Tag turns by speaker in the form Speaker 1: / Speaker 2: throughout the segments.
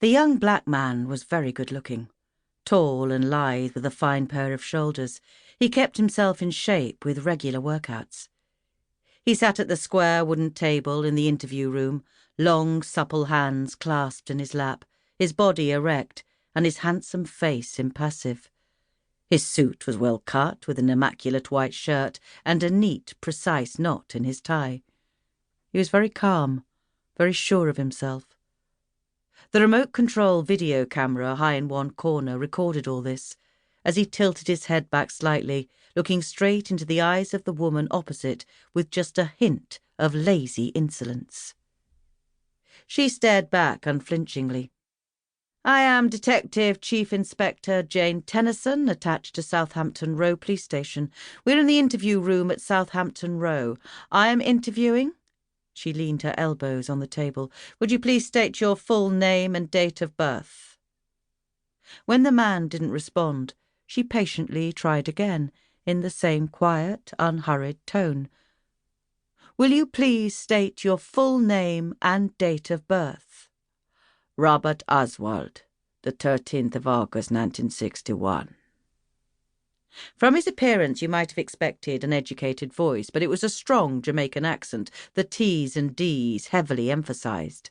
Speaker 1: The young black man was very good-looking. Tall and lithe with a fine pair of shoulders, he kept himself in shape with regular workouts. He sat at the square wooden table in the interview room, long supple hands clasped in his lap, his body erect and his handsome face impassive. His suit was well cut, with an immaculate white shirt and a neat, precise knot in his tie. He was very calm, very sure of himself. The remote-control video camera high in one corner recorded all this, as he tilted his head back slightly, looking straight into the eyes of the woman opposite with just a hint of lazy insolence. She stared back unflinchingly. "I am Detective Chief Inspector Jane Tennison, attached to Southampton Row Police Station. We're in the interview room at Southampton Row. I am interviewing." She leaned her elbows on the table. "Would you please state your full name and date of birth?" When the man didn't respond, she patiently tried again, in the same quiet, unhurried tone. "Will you please state your full name and date of birth?" "Robert Oswald, the 13th of August, 1961. From his appearance you might have expected an educated voice, but it was a strong Jamaican accent, the T's and D's heavily emphasized.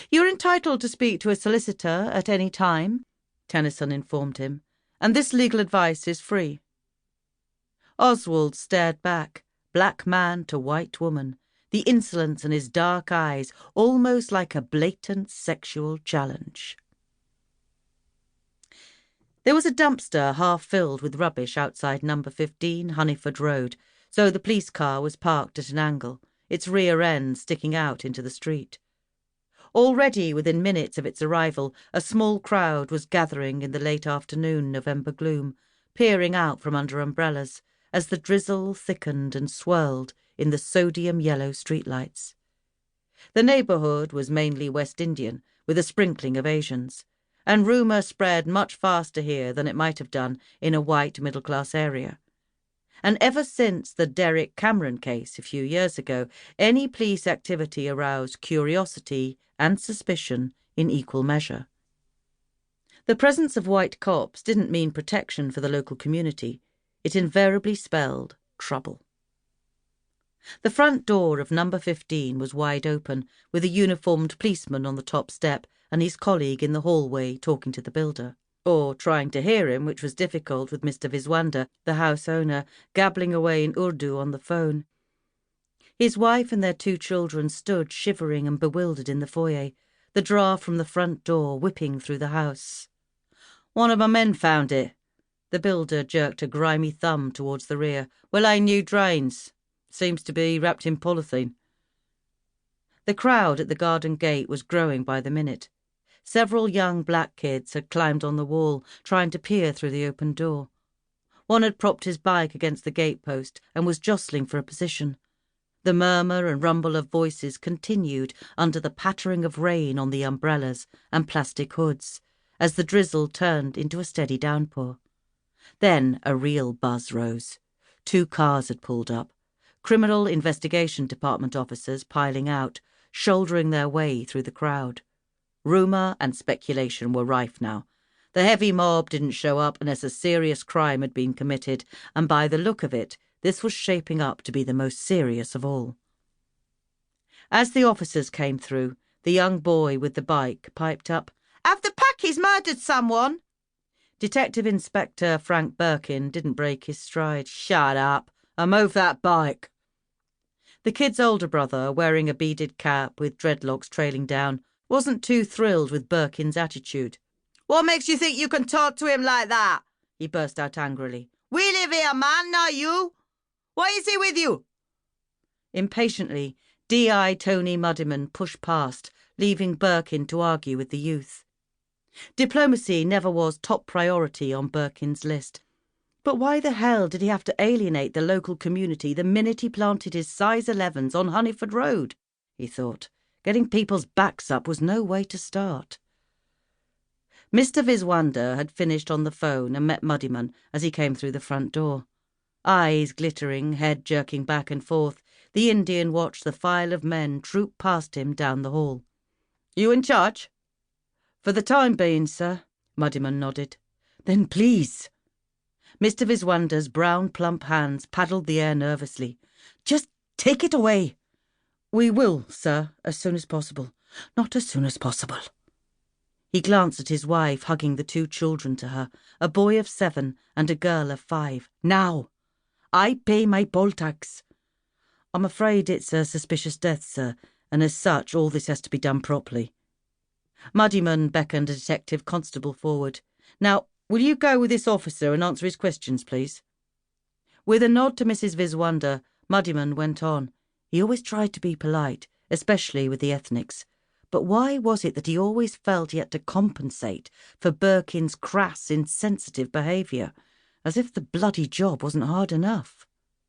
Speaker 1: "You're entitled to speak to a solicitor at any time," Tennison informed him, "and this legal advice is free." Oswald stared back, black man to white woman, the insolence in his dark eyes almost like a blatant sexual challenge. There was a dumpster half filled with rubbish outside number 15 Honeyford Road, so the police car was parked at an angle, its rear end sticking out into the street. Already within minutes of its arrival, a small crowd was gathering in the late afternoon November gloom, peering out from under umbrellas, as the drizzle thickened and swirled in the sodium-yellow streetlights. The neighbourhood was mainly West Indian, with a sprinkling of Asians, and rumour spread much faster here than it might have done in a white middle-class area. And ever since the Derek Cameron case a few years ago, any police activity aroused curiosity and suspicion in equal measure. The presence of white cops didn't mean protection for the local community. It invariably spelled trouble. The front door of number 15 was wide open, with a uniformed policeman on the top step and his colleague in the hallway talking to the builder, or trying to hear him, which was difficult with Mr. Viswanda, the house owner, gabbling away in Urdu on the phone. His wife and their 2 children stood shivering and bewildered in the foyer, the draught from the front door whipping through the house. "One of my men found it." The builder jerked a grimy thumb towards the rear. "We're laying new drains. Seems to be wrapped in polythene." The crowd at the garden gate was growing by the minute. Several young black kids had climbed on the wall, trying to peer through the open door. One had propped his bike against the gatepost and was jostling for a position. The murmur and rumble of voices continued under the pattering of rain on the umbrellas and plastic hoods, as the drizzle turned into a steady downpour. Then a real buzz rose. 2 cars had pulled up. Criminal Investigation Department officers piling out, shouldering their way through the crowd. Rumour and speculation were rife now. The heavy mob didn't show up unless a serious crime had been committed, and by the look of it, this was shaping up to be the most serious of all. As the officers came through, the young boy with the bike piped up, "Have the Packies murdered someone?" Detective Inspector Frank Birkin didn't break his stride. "Shut up and move that bike." The kid's older brother, wearing a beaded cap with dreadlocks trailing down, wasn't too thrilled with Birkin's attitude. "What makes you think you can talk to him like that?" he burst out angrily. "We live here, man, not you. What is he with you?" Impatiently, D.I. Tony Muddiman pushed past, leaving Birkin to argue with the youth. Diplomacy never was top priority on Birkin's list. But why the hell did he have to alienate the local community the minute he planted his size 11s on Honeyford Road? He thought. Getting people's backs up was no way to start. Mr. Viswanda had finished on the phone and met Muddiman as he came through the front door. Eyes glittering, head jerking back and forth, the Indian watched the file of men troop past him down the hall. "You in charge?" For the time being, sir, Muddyman nodded. Then please. Mr. Viswander's brown plump hands paddled the air nervously. Just take it away. We will, sir, as soon as possible. Not as soon as possible. He glanced at his wife, hugging the 2 children to her, a boy of 7 and a girl of 5. Now. I pay my poll tax. I'm afraid it's a suspicious death, sir, and as such all this has to be done properly. Muddyman beckoned a detective constable forward. Now, will you go with this officer and answer his questions, please? With a nod to Mrs. Viswander, Muddyman went on. He always tried to be polite, especially with the ethnics. But why was it that he always felt he had to compensate for Birkin's crass, insensitive behaviour, as if the bloody job wasn't hard enough?